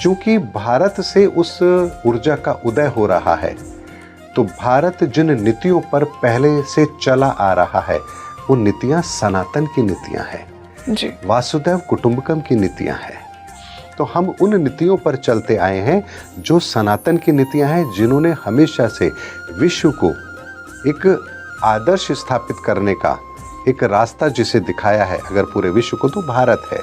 चूंकि भारत से उस ऊर्जा का उदय हो रहा है, तो भारत जिन नीतियों पर पहले से चला आ रहा है वो नीतियां सनातन की नीतियां हैं जी। वासुदेव कुटुंबकम की नीतियां हैं। तो हम उन नीतियों पर चलते आए हैं जो सनातन की नीतियां हैं, जिन्होंने हमेशा से विश्व को एक आदर्श स्थापित करने का एक रास्ता जिसे दिखाया है अगर पूरे विश्व को, तो भारत है।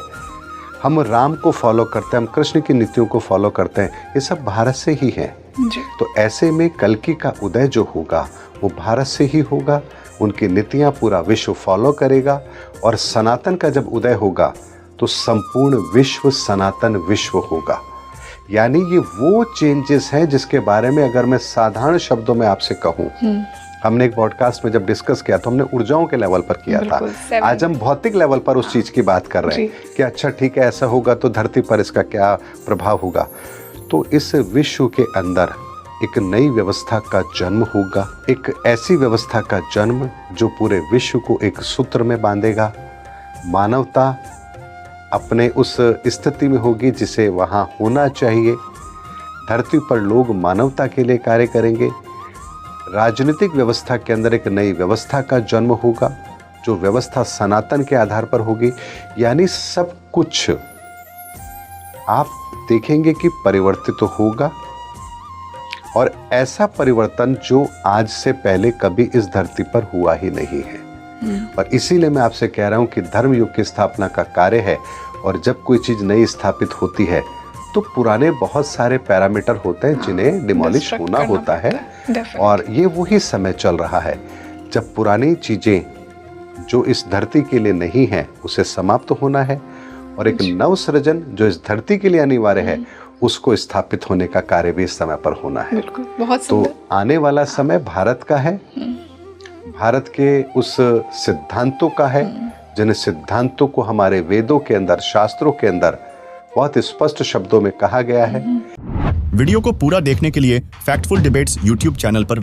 हम राम को फॉलो करते हैं, हम कृष्ण की नीतियों को फॉलो करते हैं, ये सब भारत से ही है जी। तो ऐसे में कल्कि का उदय जो होगा वो भारत से ही होगा, उनकी नीतियां पूरा विश्व फॉलो करेगा। और सनातन का जब उदय होगा तो संपूर्ण विश्व सनातन विश्व होगा। यानी ये वो चेंजेस हैं जिसके बारे में अगर मैं साधारण शब्दों में आपसे कहूँ, हमने एक पॉडकास्ट में जब डिस्कस किया तो हमने ऊर्जाओं के लेवल पर किया था। आज हम भौतिक लेवल पर उस चीज की बात कर रहे हैं कि अच्छा ठीक है ऐसा होगा तो धरती पर इसका क्या प्रभाव होगा। तो इस विश्व के अंदर एक नई व्यवस्था का जन्म होगा, एक ऐसी व्यवस्था का जन्म जो पूरे विश्व को एक सूत्र में बांधेगा। मानवता अपने उस स्थिति में होगी जिसे वहाँ होना चाहिए। धरती पर लोग मानवता के लिए कार्य करेंगे। राजनीतिक व्यवस्था के अंदर एक नई व्यवस्था का जन्म होगा जो व्यवस्था सनातन के आधार पर होगी। यानी सब कुछ आप देखेंगे कि परिवर्तित तो होगा, और ऐसा परिवर्तन जो आज से पहले कभी इस धरती पर हुआ ही नहीं है। और इसीलिए मैं आपसे कह रहा हूं कि धर्म युग की स्थापना का कार्य है, और जब कोई चीज नई स्थापित होती है तो पुराने बहुत सारे पैरामीटर होते हैं जिन्हें डिमोलिश होना होता है। और ये वही समय चल रहा है जब पुरानी चीजें जो इस धरती के लिए नहीं है उसे समाप्त होना है, और एक नव सृजन जो इस धरती के लिए अनिवार्य है उसको स्थापित होने का कार्य भी इस समय पर होना है। बहुत तो आने वाला समय भारत का है, भारत के उस सिद्धांतों का है जिन सिद्धांतों को हमारे वेदों के अंदर, शास्त्रों के अंदर बहुत स्पष्ट शब्दों में कहा गया है। वीडियो को पूरा देखने के लिए फैक्टफुल डिबेट्स यूट्यूब चैनल पर